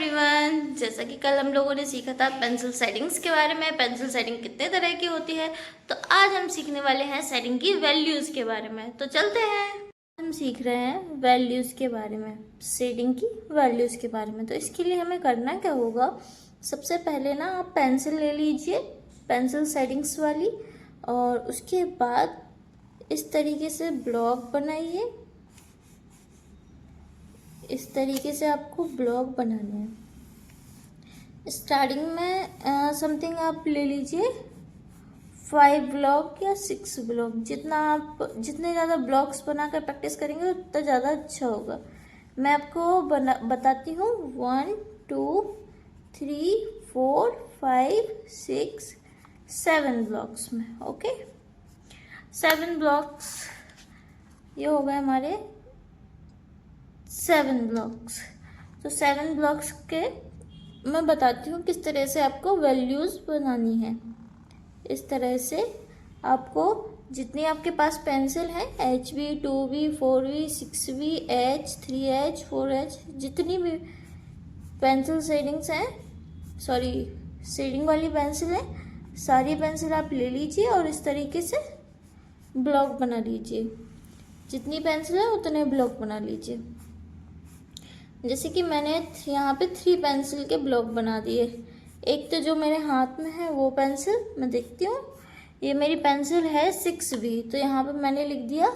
Everyone, जैसा कि कल हम लोगों ने सीखा था पेंसिल सेटिंग्स के बारे में, पेंसिल सेटिंग कितने तरह की होती है। तो आज हम सीखने वाले हैं सेटिंग की वैल्यूज़ के बारे में। तो चलते हैं। हम सीख रहे हैं वैल्यूज़ के बारे में, सेटिंग की वैल्यूज़ के बारे में। तो इसके लिए हमें करना क्या होगा, सबसे पहले ना आप पेंसिल ले लीजिए, पेंसिल सेटिंग्स वाली, और उसके बाद इस तरीके से ब्लॉक बनाइए। इस तरीके से आपको ब्लॉक बनाने हैं। स्टार्टिंग में समथिंग आप ले लीजिए 5 ब्लॉक या 6 ब्लॉक। जितने ज़्यादा ब्लॉक्स बनाकर प्रैक्टिस करेंगे उतना ज़्यादा अच्छा होगा। मैं आपको बताती हूँ 1 2 3 4 5 6 7 ब्लॉक्स में। ओके, 7 ब्लॉक्स, ये हो गए हमारे 7 ब्लॉक्स। तो 7 ब्लॉक्स के मैं बताती हूँ किस तरह से आपको वैल्यूज़ बनानी है। इस तरह से आपको जितनी आपके पास पेंसिल है, HB 2B 4B 6B H 3H 4H, जितनी भी पेंसिल शेडिंग्स हैं, सॉरी शेडिंग वाली पेंसिल है, सारी पेंसिल आप ले लीजिए और इस तरीके से ब्लॉक बना लीजिए। जितनी पेंसिल है उतने ब्लॉक बना लीजिए। जैसे कि मैंने यहाँ पे 3 पेंसिल के ब्लॉक बना दिए। एक तो जो मेरे हाथ में है वो पेंसिल मैं देखती हूँ, ये मेरी पेंसिल है 6B, तो यहाँ पे मैंने लिख दिया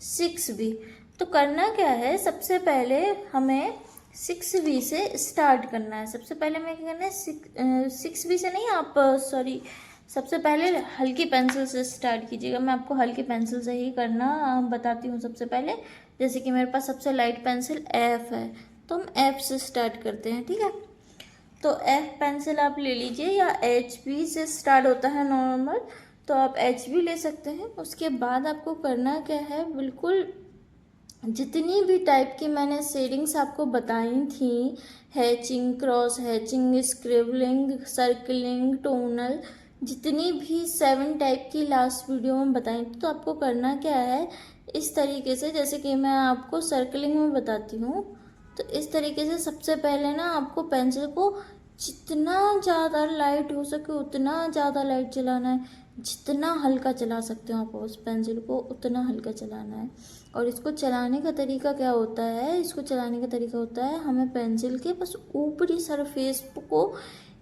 6B। तो करना क्या है, सबसे पहले हमें 6B से स्टार्ट करना है। सबसे पहले हमें क्या करना है, 6B से नहीं, आप सॉरी, सबसे पहले हल्की पेंसिल से स्टार्ट कीजिएगा। मैं आपको हल्की पेंसिल से ही करना बताती हूँ सबसे पहले। जैसे कि मेरे पास सबसे लाइट पेंसिल F है, तो हम F से स्टार्ट करते हैं, ठीक है। तो F पेंसिल आप ले लीजिए, या HB से स्टार्ट होता है नॉर्मल, तो आप HB ले सकते हैं। उसके बाद आपको करना क्या है, बिल्कुल जितनी भी टाइप की मैंने शेडिंग्स आपको बताई थी, hatching, cross hatching, scribbling, circling, tonal, जितनी भी 7 टाइप की लास्ट वीडियो में बताई थी, तो आपको करना क्या है, इस तरीके से, जैसे कि मैं आपको सर्कलिंग में बताती हूँ, तो इस तरीके से सबसे पहले ना आपको पेंसिल को जितना ज़्यादा लाइट हो सके उतना ज़्यादा लाइट चलाना है। जितना हल्का चला सकते हो आप उस पेंसिल को उतना हल्का चलाना है। और इसको चलाने का तरीका क्या होता है, इसको चलाने का तरीका होता है, हमें पेंसिल के बस ऊपरी सरफेस को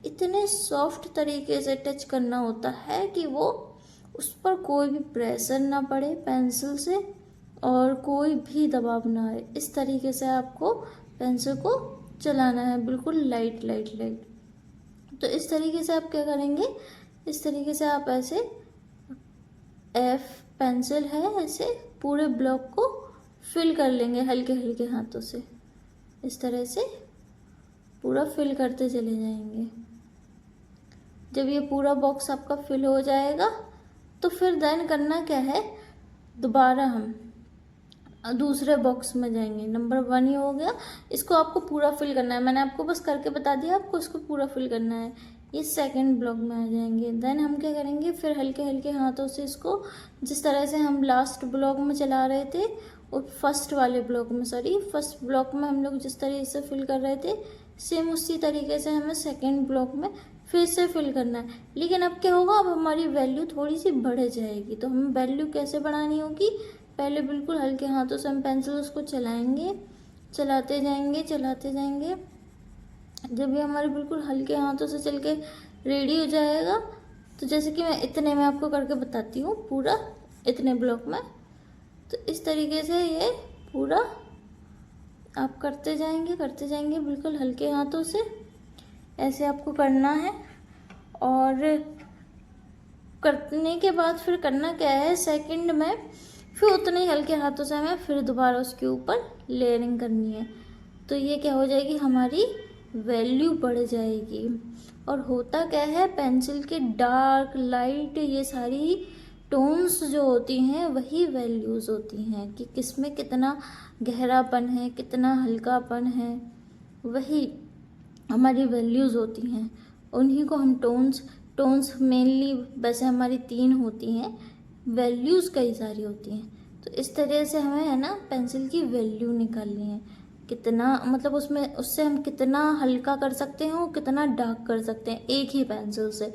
इतने सॉफ्ट तरीके से टच करना होता है कि वो उस पर कोई भी प्रेशर ना पड़े पेंसिल से और कोई भी दबाव ना आए। इस तरीके से आपको पेंसिल को चलाना है, बिल्कुल लाइट लाइट लाइट। तो इस तरीके से आप क्या करेंगे, इस तरीके से आप ऐसे F पेंसिल है, ऐसे पूरे ब्लॉक को फिल कर लेंगे हल्के हल्के हाथों से। इस तरह से पूरा फिल करते चले जाएंगे। जब ये पूरा बॉक्स आपका फिल हो जाएगा तो फिर देन करना क्या है, दोबारा हम दूसरे बॉक्स में जाएंगे। नंबर 1 ये हो गया, इसको आपको पूरा फिल करना है। मैंने आपको बस करके बता दिया, आपको इसको पूरा फिल करना है। ये सेकंड ब्लॉक में आ जाएंगे। देन हम क्या करेंगे, फिर हल्के हल्के हाथों से इसको, जिस तरह से हम लास्ट ब्लॉक में चला रहे थे और फर्स्ट ब्लॉक में हम लोग जिस तरीके से फिल कर रहे थे, सेम उसी तरीके से हमें सेकेंड ब्लॉक में फिर से फिल करना है। लेकिन अब क्या होगा, अब हमारी वैल्यू थोड़ी सी बढ़ जाएगी। तो हमें वैल्यू कैसे बढ़ानी होगी, पहले बिल्कुल हल्के हाथों से हम पेंसिल उसको चलाएंगे, चलाते जाएंगे चलाते जाएंगे। जब ये हमारे बिल्कुल हल्के हाथों से चल के रेडी हो जाएगा, तो जैसे कि मैं इतने में आपको करके बताती हूँ, पूरा इतने ब्लॉक में, तो इस तरीके से ये पूरा आप करते जाएंगे बिल्कुल हल्के हाथों से। ऐसे आपको करना है। और करने के बाद फिर करना क्या है, सेकंड में फिर उतने ही हल्के हाथों से हमें फिर दोबारा उसके ऊपर लेयरिंग करनी है। तो ये क्या हो जाएगी, हमारी वैल्यू बढ़ जाएगी। और होता क्या है, पेंसिल के डार्क लाइट ये सारी टोन्स जो होती हैं वही वैल्यूज़ होती हैं, कि किस में कितना गहरापन है, कितना हल्कापन है, वही हमारी वैल्यूज़ होती हैं। उन्हीं को हम टोन्स मेनली वैसे हमारी 3 होती हैं, वैल्यूज़ कई सारी होती हैं। तो इस तरह से हमें है ना पेंसिल की वैल्यू निकालनी है कितना मतलब उससे हम कितना हल्का कर सकते हैं और कितना डार्क कर सकते हैं एक ही पेंसिल से।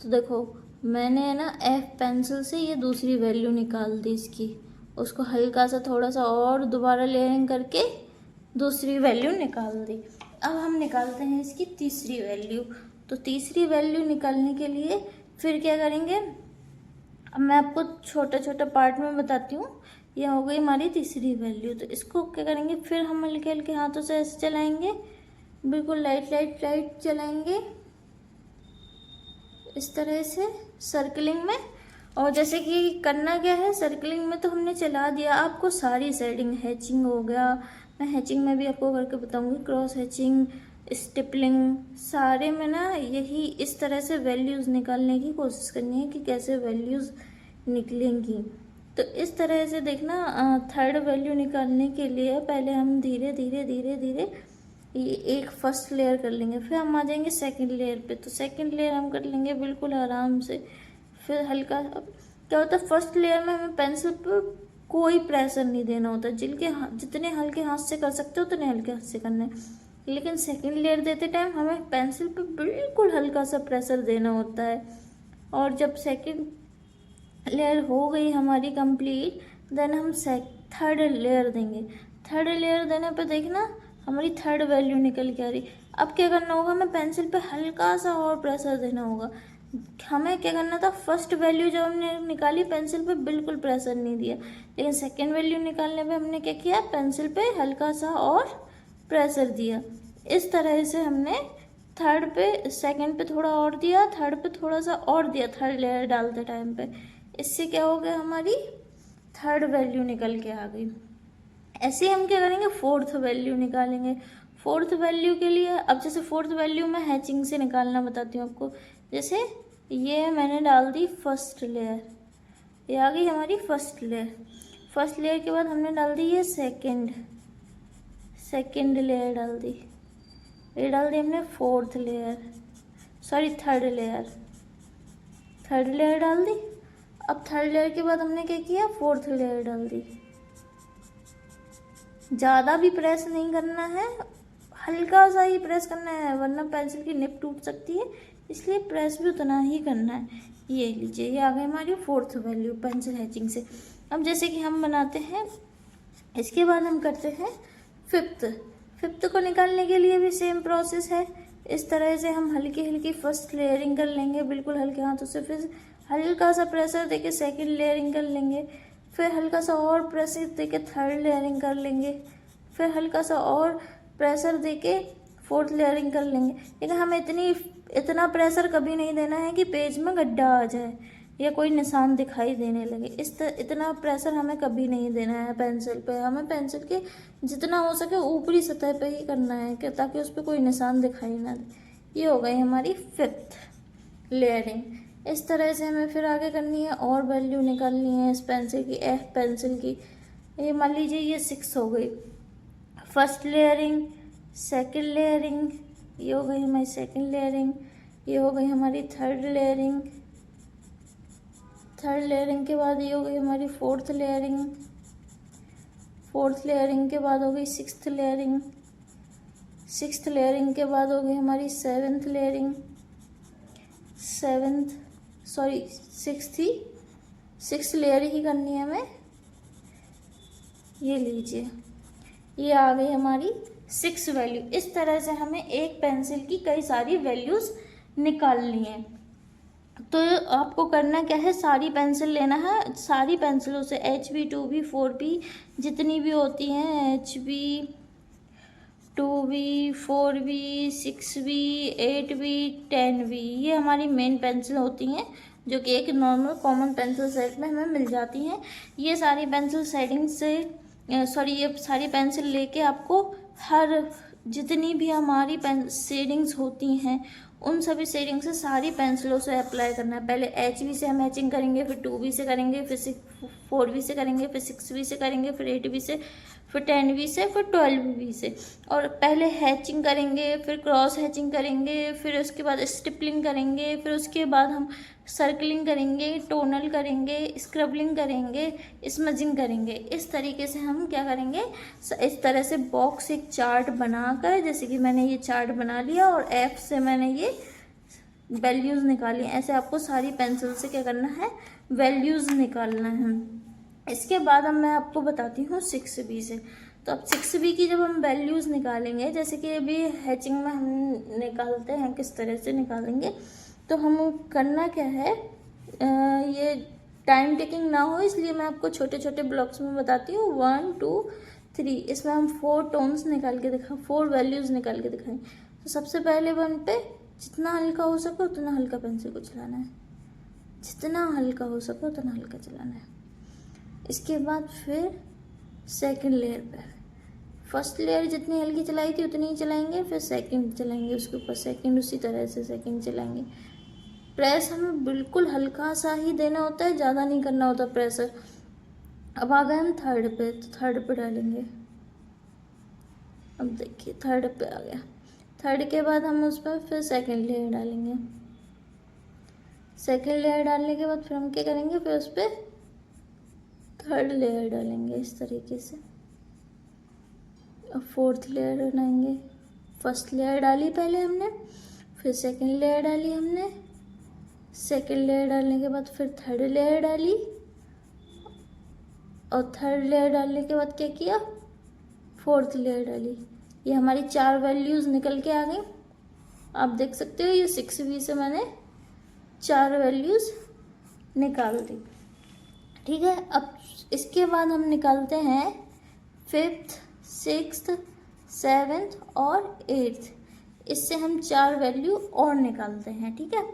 तो देखो मैंने ना एफ पेंसिल से ये दूसरी वैल्यू निकाल दी इसकी, उसको हल्का सा थोड़ा सा और दोबारा लेयरिंग करके दूसरी वैल्यू निकाल दी। अब हम निकालते हैं इसकी तीसरी वैल्यू। तो तीसरी वैल्यू निकालने के लिए फिर क्या करेंगे, अब मैं आपको छोटा छोटा पार्ट में बताती हूँ। ये हो गई हमारी तीसरी वैल्यू। तो इसको क्या करेंगे, फिर हम हल्के हल्के हाथों से ऐसे चलाएंगे, बिल्कुल लाइट लाइट लाइट चलाएंगे इस तरह से सर्कलिंग में। और जैसे कि करना क्या है, सर्कलिंग में तो हमने चला दिया, आपको सारी शेडिंग, हैचिंग हो गया, मैं हैचिंग में भी आपको करके बताऊंगी, क्रॉस हैचिंग, स्टिपलिंग, सारे में ना यही इस तरह से वैल्यूज़ निकालने की कोशिश करनी है कि कैसे वैल्यूज़ निकलेंगी। तो इस तरह से देखना, थर्ड वैल्यू निकालने के लिए पहले हम धीरे धीरे धीरे धीरे ये एक फर्स्ट लेयर कर लेंगे, फिर हम आ जाएंगे सेकंड लेयर पे। तो सेकंड लेयर हम कर लेंगे बिल्कुल आराम से। फिर हल्का क्या होता है, फर्स्ट लेयर में हमें पेंसिल पर कोई प्रेशर नहीं देना होता, जितने हल्के हाथ से कर सकते हो उतने हल्के हाथ से करना है। लेकिन सेकंड लेयर देते टाइम हमें पेंसिल पे बिल्कुल हल्का सा प्रेशर देना होता है। और जब सेकंड लेयर हो गई हमारी कंप्लीट, देन हम थर्ड लेयर देंगे। थर्ड लेयर देने पे देखना हमारी थर्ड वैल्यू निकल के आ रही। अब क्या करना होगा, हमें पेंसिल पे हल्का सा और प्रेशर देना होगा। हमें क्या करना था, फर्स्ट वैल्यू जब हमने निकाली पेंसिल पे बिल्कुल प्रेशर नहीं दिया, लेकिन सेकेंड वैल्यू निकालने पे हमने क्या किया, पेंसिल पे हल्का सा और प्रेशर दिया। इस तरह से हमने थर्ड पे, सेकंड पे थोड़ा और दिया, थर्ड पे थोड़ा सा और दिया, थर्ड लेयर डालते टाइम पे। इससे क्या हो गया, हमारी थर्ड वैल्यू निकल के आ गई। ऐसे ही हम क्या करेंगे, फोर्थ वैल्यू निकालेंगे। फोर्थ वैल्यू के लिए अब जैसे फोर्थ वैल्यू मैं हैचिंग से निकालना बताती हूँ आपको। जैसे ये मैंने डाल दी फर्स्ट लेयर, ये आ गई हमारी फर्स्ट लेयर। फर्स्ट लेयर के बाद हमने डाल दी ये सेकंड लेयर डाल दी, ये डाल दी हमने fourth layer, sorry third layer डाल दी। अब थर्ड लेयर के बाद हमने क्या किया, फोर्थ लेयर डाल दी। ज़्यादा भी प्रेस नहीं करना है, हल्का सा ही प्रेस करना है, वरना पेंसिल की निब टूट सकती है, इसलिए प्रेस भी उतना ही करना है। ये लीजिए, ये आ गई हमारी फोर्थ वैल्यू पेंसिल हैचिंग से। अब जैसे कि हम बनाते हैं, इसके बाद हम करते हैं फिफ्थ को निकालने के लिए भी सेम प्रोसेस है। इस तरह से हम हल्की हल्की फर्स्ट लेयरिंग कर लेंगे बिल्कुल हल्के हाथों से, फिर हल्का सा प्रेशर देके सेकंड लेयरिंग कर लेंगे, फिर हल्का सा और प्रेशर देके थर्ड लेयरिंग कर लेंगे, फिर हल्का सा और प्रेशर देके फोर्थ लेयरिंग कर लेंगे। लेकिन हमें इतना प्रेशर कभी नहीं देना है कि पेज में गड्ढा आ जाए या कोई निशान दिखाई देने लगे। इतना प्रेशर हमें कभी नहीं देना है पेंसिल पे। हमें पेंसिल के जितना हो सके ऊपरी सतह पे ही करना है कि ताकि उस पर कोई निशान दिखाई ना दे। ये हो गई हमारी फिफ्थ लेयरिंग। इस तरह से हमें फिर आगे करनी है और वैल्यू निकालनी है इस पेंसिल की, एफ पेंसिल की। ये मान लीजिए ये 6 हो गई, फर्स्ट लेयरिंग, सेकंड लेयरिंग, ये हो गई हमारी सेकंड लेयरिंग, ये हो गई हमारी थर्ड लेयरिंग, थर्ड लेयरिंग के बाद ये हो गई हमारी फोर्थ लेयरिंग, फोर्थ लेयरिंग के बाद हो गई सिक्स्थ लेयरिंग, सिक्स्थ लेयरिंग के बाद हो गई हमारी सेवेंथ लेयरिंग, सिक्स लेयर ही करनी है हमें। ये लीजिए, ये आ गई हमारी 6 वैल्यू। इस तरह से हमें एक पेंसिल की कई सारी वैल्यूज़ निकालनी है। तो आपको करना क्या है, सारी पेंसिल लेना है, सारी पेंसिलों से HB 2B 4B जितनी भी होती हैं, HB 2B 4B 6B 8B 10B, ये हमारी मेन पेंसिल होती हैं जो कि एक नॉर्मल कॉमन पेंसिल सेट में हमें मिल जाती हैं। ये सारी पेंसिल शेडिंग से ये सारी पेंसिल लेके आपको हर जितनी भी हमारी शेडिंग्स होती हैं उन सभी शेडिंग से सारी पेंसिलों से अप्लाई करना है। पहले HB से हम मैचिंग करेंगे, फिर 2B से करेंगे, फिर 4B से करेंगे, फिर 6B से करेंगे, फिर 8B से, फिर 10V से, फिर 12V से। और पहले हैचिंग करेंगे, फिर क्रॉस हैचिंग करेंगे, फिर उसके बाद स्टिपलिंग करेंगे, फिर उसके बाद हम सर्कलिंग करेंगे, टोनल करेंगे, स्क्रबलिंग करेंगे, स्मजिंग करेंगे। इस तरीके से हम क्या करेंगे, इस तरह से बॉक्स एक चार्ट बनाकर, जैसे कि मैंने ये चार्ट बना लिया और F से मैंने ये वैल्यूज़ निकाली। ऐसे आपको सारी पेंसिल से क्या करना है, वैल्यूज़ निकालना है। इसके बाद अब मैं आपको बताती हूँ 6B से। तो अब 6B की जब हम वैल्यूज़ निकालेंगे, जैसे कि अभी हैचिंग में हम निकालते हैं, किस तरह से निकालेंगे, तो हम करना क्या है, ये टाइम टेकिंग ना हो इसलिए मैं आपको छोटे छोटे ब्लॉक्स में बताती हूँ। 1 2 3, इसमें हम 4 टोन्स निकाल के 4 वैल्यूज़ निकाल के दिखाएंगे। तो सबसे पहले 1 पे जितना हल्का हो सके उतना हल्का पेंसिल को चलाना है, जितना हल्का हो सके उतना हल्का चलाना है। इसके बाद फिर सेकंड लेयर पे, फर्स्ट लेयर जितनी हल्की चलाई थी उतनी ही चलाएंगे, फिर सेकंड चलाएंगे उसके ऊपर, सेकंड उसी तरह से सेकंड चलाएंगे। प्रेस हमें बिल्कुल हल्का सा ही देना होता है, ज़्यादा नहीं करना होता प्रेशर। अब आ गए हम थर्ड पे, तो थर्ड पे डालेंगे। अब देखिए थर्ड पे आ गया। थर्ड के बाद हम उस पर फिर सेकंड लेयर डालेंगे। सेकंड लेयर डालने के बाद फिर हम क्या करेंगे, फिर उस पर थर्ड लेयर डालेंगे इस तरीके से। अब फोर्थ लेयर बनाएंगे। फर्स्ट लेयर डाली पहले हमने, फिर सेकंड लेयर डाली हमने, सेकंड लेयर डालने के बाद फिर थर्ड लेयर डाली, और थर्ड लेयर डालने के बाद क्या किया, फोर्थ लेयर डाली। ये हमारी 4 वैल्यूज़ निकल के आ गई। आप देख सकते हो ये 6B से मैंने 4 वैल्यूज़ निकाल दी। ठीक है, अब इसके बाद हम निकालते हैं 5th 6th 7th और 8th। इससे हम 4 वैल्यू और निकालते हैं। ठीक है,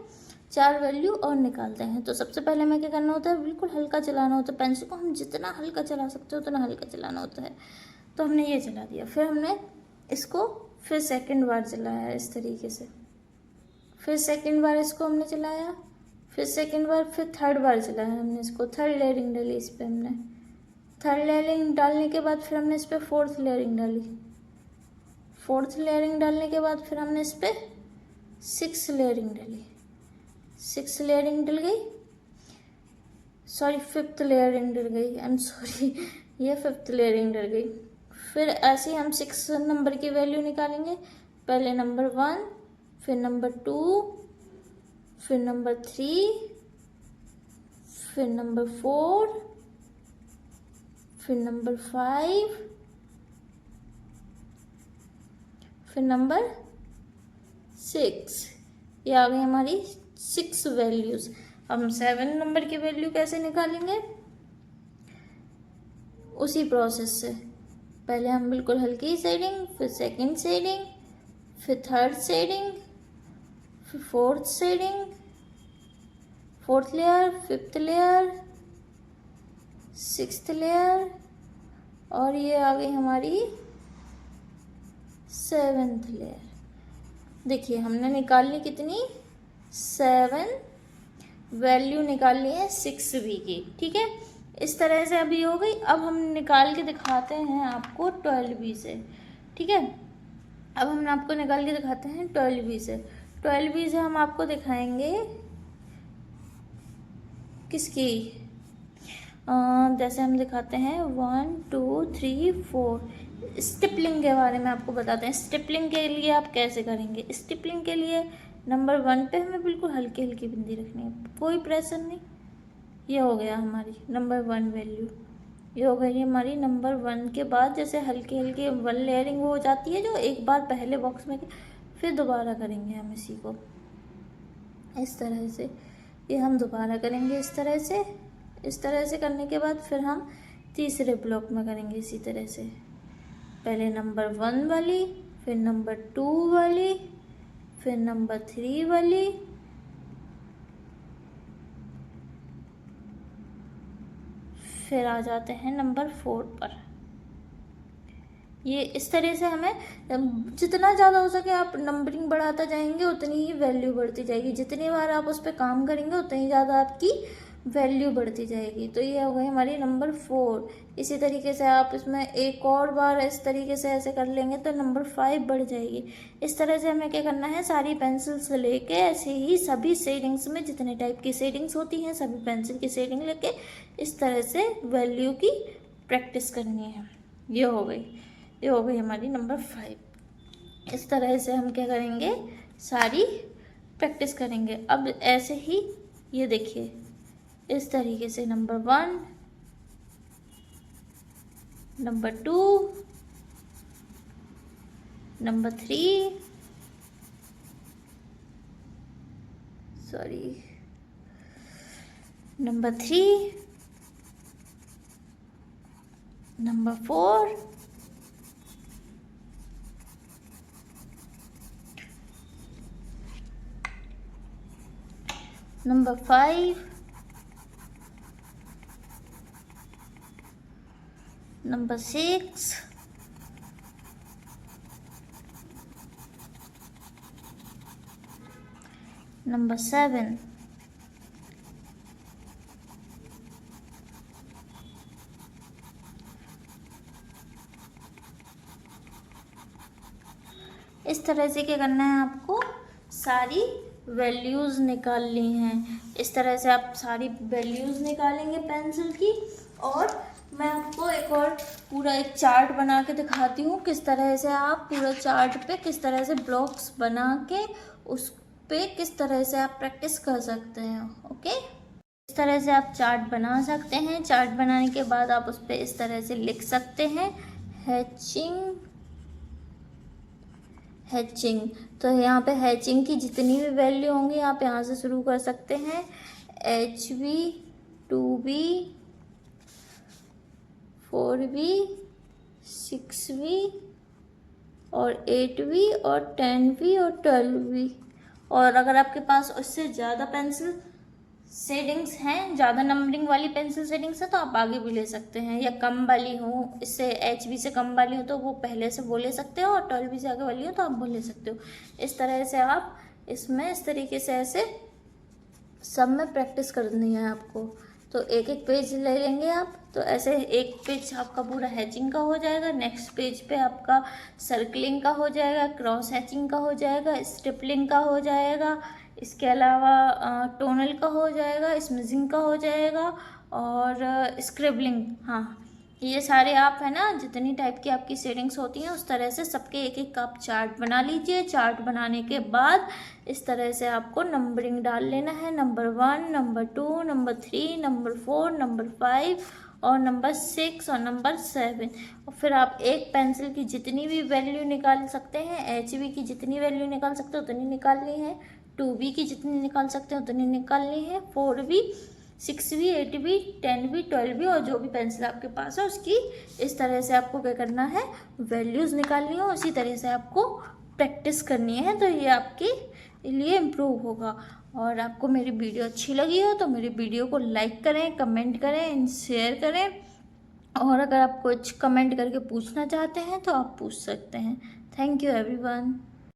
4 वैल्यू और निकालते हैं। तो सबसे पहले हमें क्या करना होता है, बिल्कुल हल्का चलाना होता है पेंसिल को। हम जितना हल्का चला सकते हो उतना हल्का चलाना होता है। तो हमने ये चला दिया, फिर हमने इसको फिर सेकंड बार चलाया इस तरीके से, फिर सेकंड बार इसको हमने चलाया, फिर सेकंड बार, फिर थर्ड बार चलाया हमने इसको। थर्ड लेयरिंग डाली इस पर हमने। थर्ड लेयरिंग डालने के बाद फिर हमने इस पर फोर्थ लेयरिंग डाली। फोर्थ लेयरिंग डालने के बाद फिर हमने इस पर 6th लेयरिंग डाली। 6th लेयरिंग डल गई, सॉरी 5th लेयरिंग डल गई, आई एम सॉरी, ये 5th लेयरिंग डल गई। फिर ऐसे ही हम 6 नंबर की वैल्यू निकालेंगे। पहले नंबर 1, फिर नंबर 2, फिर नंबर 3, फिर नंबर 4, फिर नंबर 5, फिर नंबर 6। ये आ गई हमारी 6 वैल्यूज़। हम 7 नंबर की वैल्यू कैसे निकालेंगे, उसी प्रोसेस से। पहले हम बिल्कुल हल्की शेडिंग, फिर सेकंड शेडिंग, फिर थर्ड शेडिंग, फिर fourth shading, fourth layer, 5th layer, 6th layer, और ये आ गई हमारी 7th लेयर। देखिए हमने निकाली कितनी, 7 वैल्यू निकाली है 6B की। ठीक है, इस तरह से अभी हो गई। अब हम निकाल के दिखाते हैं आपको 12B से। ठीक है, अब हम आपको निकाल के दिखाते हैं 12B से। 12B से हम आपको दिखाएंगे किसकी, जैसे हम दिखाते हैं 1 2 3 4। स्टिपलिंग के बारे में आपको बताते हैं। स्टिपलिंग के लिए आप कैसे करेंगे। स्टिपलिंग के लिए नंबर 1 पे हमें बिल्कुल हल्की हल्की बिंदी रखनी है, कोई प्रेशर नहीं। ये हो गया हमारी नंबर 1 वैल्यू। ये हो गई हमारी नंबर 1 के बाद जैसे हल्की हल्की 1 लेयरिंग हो जाती है, जो एक बार पहले बॉक्स में, फिर दोबारा करेंगे हम इसी को इस तरह से। ये हम दोबारा करेंगे इस तरह से। इस तरह से करने के बाद फिर हम तीसरे ब्लॉक में करेंगे इसी तरह से। पहले नंबर 1 वाली, फिर नंबर 2 वाली, फिर नंबर 3 वाली, फिर आ जाते हैं नंबर 4 पर। ये इस तरह से हमें जितना ज़्यादा हो सके आप नंबरिंग बढ़ाता जाएंगे, उतनी ही वैल्यू बढ़ती जाएगी। जितनी बार आप उस पर काम करेंगे उतनी ज़्यादा आपकी वैल्यू बढ़ती जाएगी। तो ये हो गई हमारी नंबर 4। इसी तरीके से आप इसमें एक और बार इस तरीके से ऐसे कर लेंगे तो नंबर 5 बढ़ जाएगी। इस तरह से हमें क्या करना है, सारी पेंसिल से लेके ऐसे ही सभी शेडिंग्स में जितने टाइप की शेडिंग्स होती हैं सभी पेंसिल की शेडिंग लेके इस तरह से वैल्यू की प्रैक्टिस करनी है। ये हो गई हमारी नंबर 5। इस तरह से हम क्या करेंगे, सारी प्रैक्टिस करेंगे। अब ऐसे ही ये देखिए इस तरीके से number 1, number 2, number 3, number 3, number 4, number 5, number 6, number 7, इस तरह से क्या करना है, आपको सारी वैल्यूज़ निकालनी हैं। इस तरह से आप सारी वैल्यूज़ निकालेंगे पेंसिल की। और मैं आपको एक और पूरा एक चार्ट बना के दिखाती हूँ किस तरह से आप पूरा चार्ट पे किस तरह से ब्लॉक्स बना के उस पे किस तरह से आप प्रैक्टिस कर सकते हैं। ओके, इस तरह से आप चार्ट बना सकते हैं। चार्ट बनाने के बाद आप उस पर इस तरह से लिख सकते हैं हैचिंग। तो यहाँ पे हैचिंग की जितनी भी वैल्यू होंगी आप यहाँ से शुरू कर सकते हैं। HB, 2B, 4B, 6B और 8B और 10B और 12B। और अगर आपके पास उससे ज़्यादा पेंसिल शेडिंग्स हैं, ज़्यादा नंबरिंग वाली पेंसिल शेडिंग्स है तो आप आगे भी ले सकते हैं। या कम वाली हो, इससे HB से कम वाली हो तो वो पहले से वो ले सकते हो, और 12B से आगे वाली हो तो आप वो ले सकते हो। इस तरह से आप इसमें इस तरीके से ऐसे सब में प्रैक्टिस करनी है आपको। तो एक एक पेज ले लेंगे आप, तो ऐसे एक पेज आपका पूरा हैचिंग का हो जाएगा। नेक्स्ट पेज पे आपका सर्कलिंग का हो जाएगा, क्रॉस हैचिंग का हो जाएगा, स्ट्रिपलिंग का हो जाएगा, इसके अलावा टोनल का हो जाएगा, स्मिजिंग का हो जाएगा और स्क्रिबलिंग। हाँ, ये सारे आप है ना, जितनी टाइप की आपकी शेडिंग्स होती हैं उस तरह से सबके एक एक आप चार्ट बना लीजिए। चार्ट बनाने के बाद इस तरह से आपको नंबरिंग डाल लेना है, number 1, number 2, number 3, number 4, number 5 और नंबर 6 और नंबर 7। और फिर आप एक पेंसिल की जितनी भी वैल्यू निकाल सकते हैं, HB की जितनी वैल्यू निकाल सकते हो उतनी निकालनी है, 2B की जितनी निकाल सकते हो उतनी निकालनी है, 4B, 6B, 8B, 10B, 12B और जो भी पेंसिल आपके पास है उसकी इस तरह से आपको क्या करना है, वैल्यूज़ निकालनी है। उसी तरह से आपको प्रैक्टिस करनी है, तो ये आपके लिए इम्प्रूव होगा। और आपको मेरी वीडियो अच्छी लगी हो तो मेरी वीडियो को लाइक करें, कमेंट करें, शेयर करें। और अगर आप कुछ कमेंट करके पूछना चाहते हैं तो आप पूछ सकते हैं। Thank you everyone.